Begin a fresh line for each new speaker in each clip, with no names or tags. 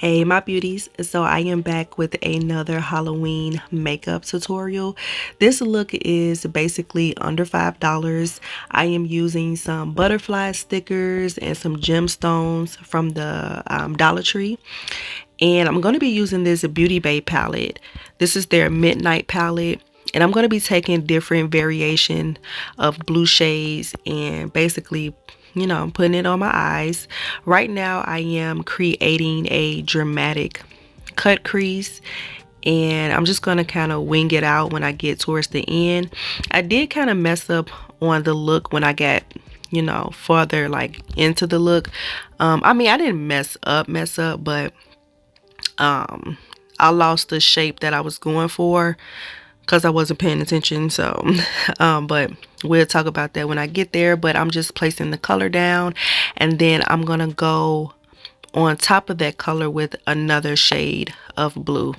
Hey my beauties, so I am back with another Halloween makeup tutorial. This look is basically under $5. I am using some butterfly stickers and some gemstones from the Dollar Tree. And I'm going to be using this Beauty Bay palette. This is their Midnight palette. And I'm going to be taking different variation of blue shades and basically, I'm putting it on my eyes. Right now, I am creating a dramatic cut crease. And I'm just going to kind of wing it out when I get towards the end. I did kind of mess up on the look when I got further like into the look. I mean, I didn't mess up, but I lost the shape that I was going for because I wasn't paying attention. So but we'll talk about that when I get there. But I'm just placing the color down, and then I'm gonna go on top of that color with another shade of blue.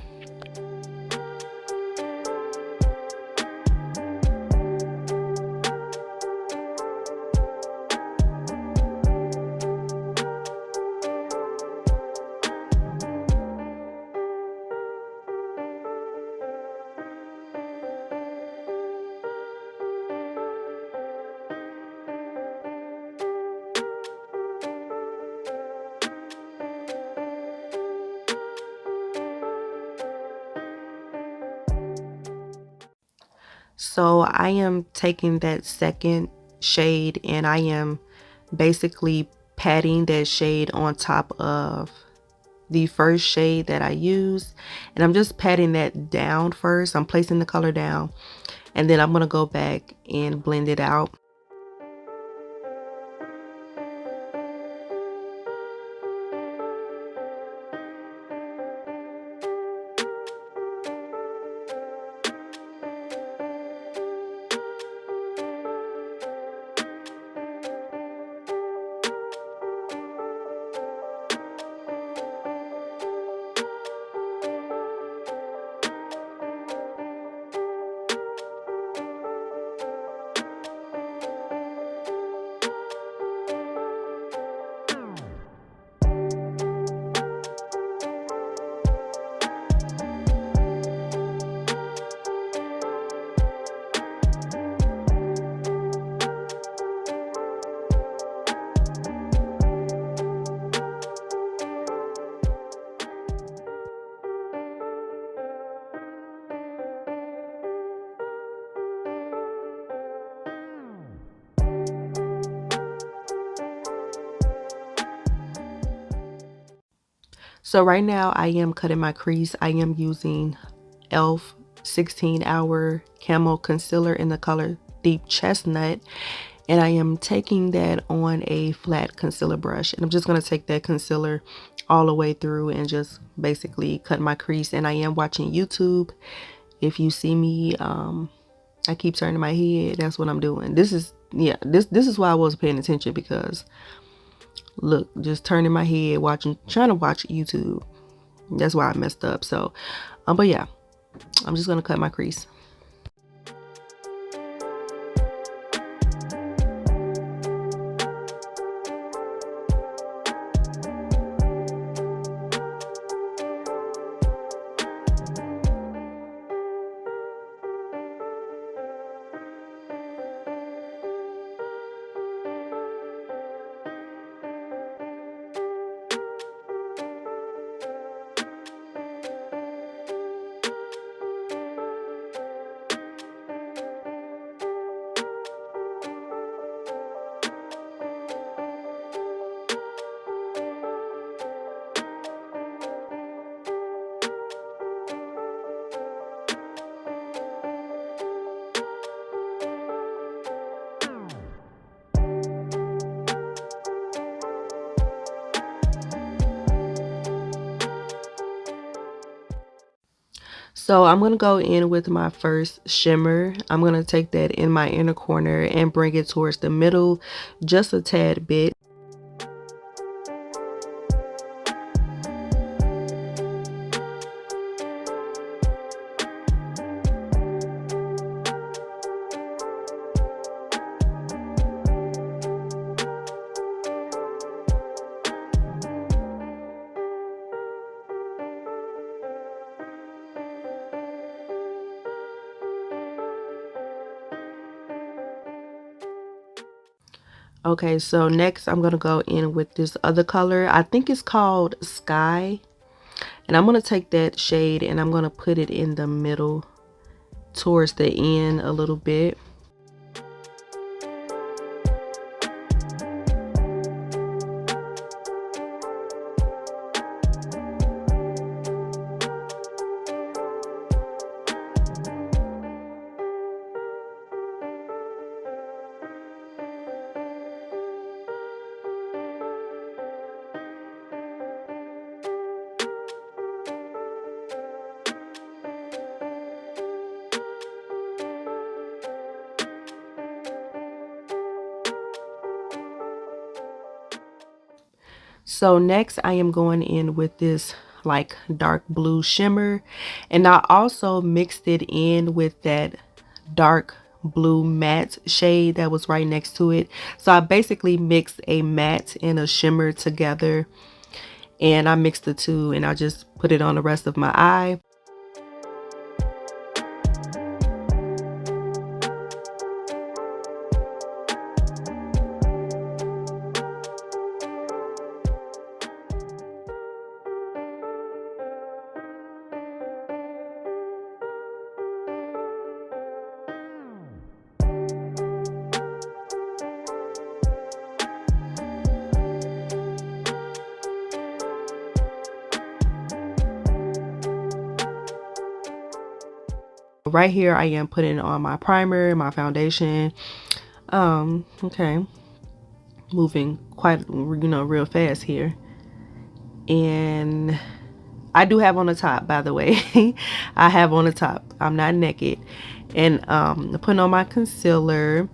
So I am taking that second shade and I am basically patting that shade on top of the first shade that I used, and I'm just patting that down first. I'm placing the color down, and then I'm gonna go back and blend it out. So right now I am cutting my crease. I am using e.l.f. 16-hour camo concealer in the color Deep Chestnut, and I am taking that on a flat concealer brush, and I'm just going to take that concealer all the way through and just basically cut my crease. And I am watching YouTube. If you see me I keep turning my head, that's what I'm doing. This is why I wasn't paying attention, because look, just turning my head, trying to watch YouTube. That's why I messed up. So but yeah, I'm just gonna cut my crease. So I'm going to go in with my first shimmer. I'm going to take that in my inner corner and bring it towards the middle just a tad bit. Okay, so next I'm gonna go in with this other color. I think it's called Sky. And I'm gonna take that shade and I'm gonna put it in the middle towards the end a little bit. So next I am going in with this like dark blue shimmer, and I also mixed it in with that dark blue matte shade that was right next to it. So I basically mixed a matte and a shimmer together, and I mixed the two and I just put it on the rest of my eye. Right here I am putting on my primer, my foundation. Okay, moving quite, real fast here. And I do have on the top, by the way. I have on the top, I'm not naked. And putting on my concealer.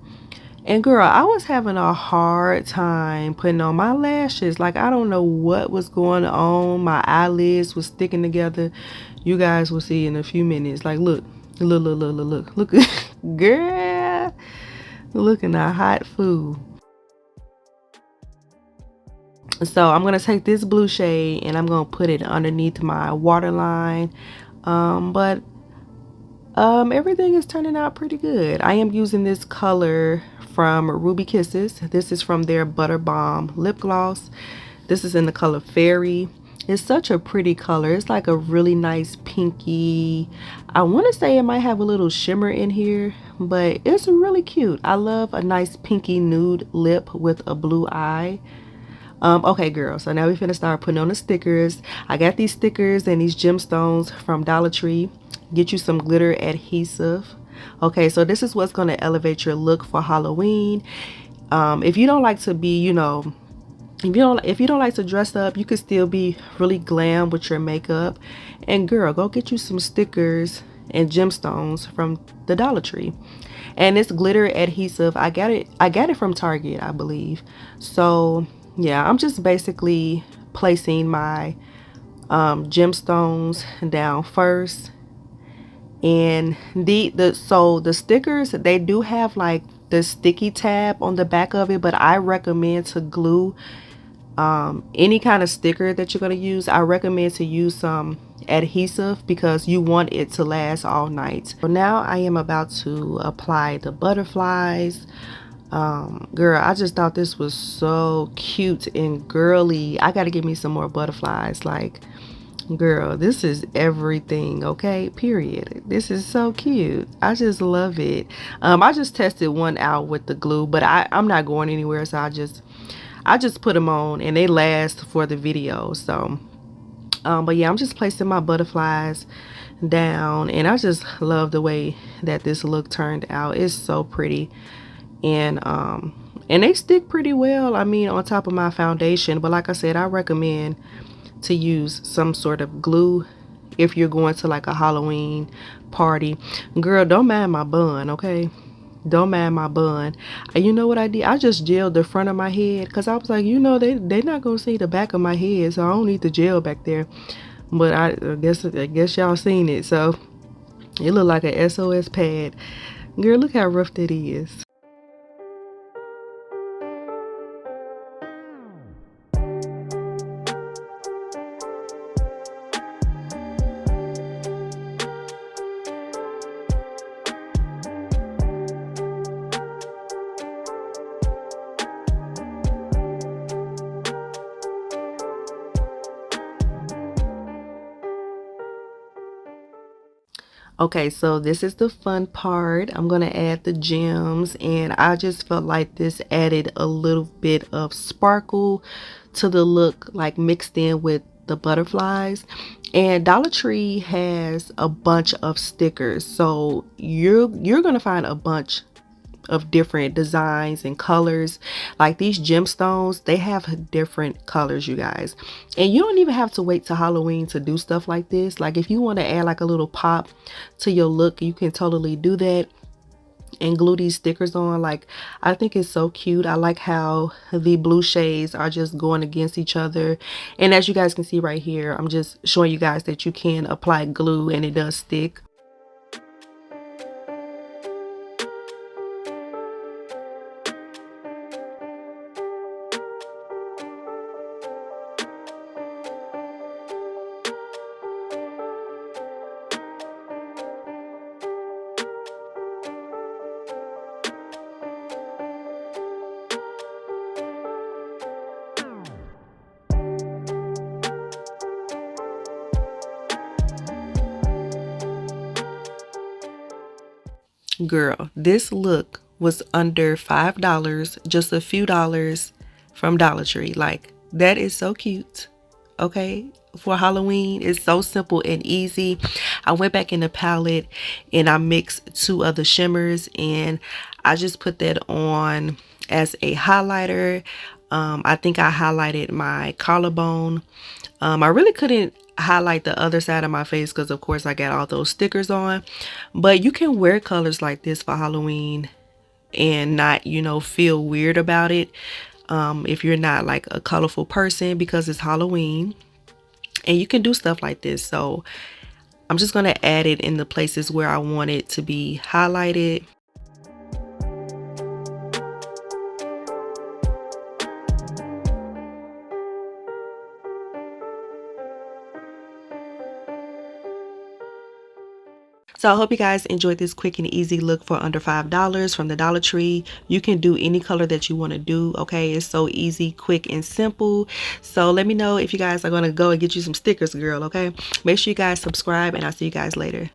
And girl, I was having a hard time putting on my lashes. Like, I don't know what was going on. My eyelids was sticking together. You guys will see in a few minutes. Like, look, look, girl, looking a hot fool. So I'm gonna take this blue shade and I'm gonna put it underneath my waterline. But everything is turning out pretty good. I am using this color from Ruby Kisses. This is from their Butter Bomb lip gloss. This is in the color Fairy. It's such a pretty color. It's like a really nice pinky. I want to say it might have a little shimmer in here, but it's really cute. I love a nice pinky nude lip with a blue eye. Okay, girl, so now we're finna start putting on the stickers. I got these stickers and these gemstones from Dollar Tree. Get you some glitter adhesive. Okay, so this is what's gonna elevate your look for Halloween. If you don't like to be, if you don't like to dress up, you could still be really glam with your makeup. And girl, go get you some stickers and gemstones from the Dollar Tree. And it's glitter adhesive. I got it from Target, I believe. So yeah, I'm just basically placing my gemstones down first. And the stickers, they do have like the sticky tab on the back of it, but I recommend to glue any kind of sticker that you're going to use. I recommend to use some adhesive because you want it to last all night. So now I am about to apply the butterflies. Girl, I just thought this was so cute and girly. I gotta give me some more butterflies. Like, girl, this is everything, okay? Period. This is so cute. I just love it. I just tested one out with the glue, but I'm not going anywhere, so I just put them on and they last for the video. So but yeah, I'm just placing my butterflies down, and I just love the way that this look turned out. It's so pretty. And they stick pretty well, I mean, on top of my foundation. But like I said, I recommend to use some sort of glue if you're going to like a Halloween party. Girl, don't mind my bun, okay? Don't mind my bun. You know what I did? I just gelled the front of my head because I was like, they're not gonna see the back of my head, so I don't need the gel back there. But I guess y'all seen it, so it looked like a SOS pad. Girl, look how rough that is. Okay, so this is the fun part. I'm gonna add the gems, and I just felt like this added a little bit of sparkle to the look, like mixed in with the butterflies. And Dollar Tree has a bunch of stickers, so you're gonna find a bunch of different designs and colors. Like these gemstones, they have different colors, you guys. And you don't even have to wait till Halloween to do stuff like this. Like if you want to add like a little pop to your look, you can totally do that and glue these stickers on. Like, I think it's so cute. I like how the blue shades are just going against each other. And as you guys can see right here, I'm just showing you guys that you can apply glue and it does stick. Girl, this look was under $5, just a few dollars from Dollar Tree. Like, that is so cute. Okay, for Halloween, it's so simple and easy. I went back in the palette and I mixed two other shimmers, and I just put that on as a highlighter. I think I highlighted my collarbone. I really couldn't highlight the other side of my face because of course I got all those stickers on, but you can wear colors like this for Halloween and not, you know, feel weird about it. If you're not like a colorful person, because it's Halloween and you can do stuff like this. So I'm just going to add it in the places where I want it to be highlighted. So I hope you guys enjoyed this quick and easy look for under $5 from the Dollar Tree. You can do any color that you want to do, okay? It's so easy, quick, and simple. So let me know if you guys are going to go and get you some stickers, girl, okay? Make sure you guys subscribe, and I'll see you guys later.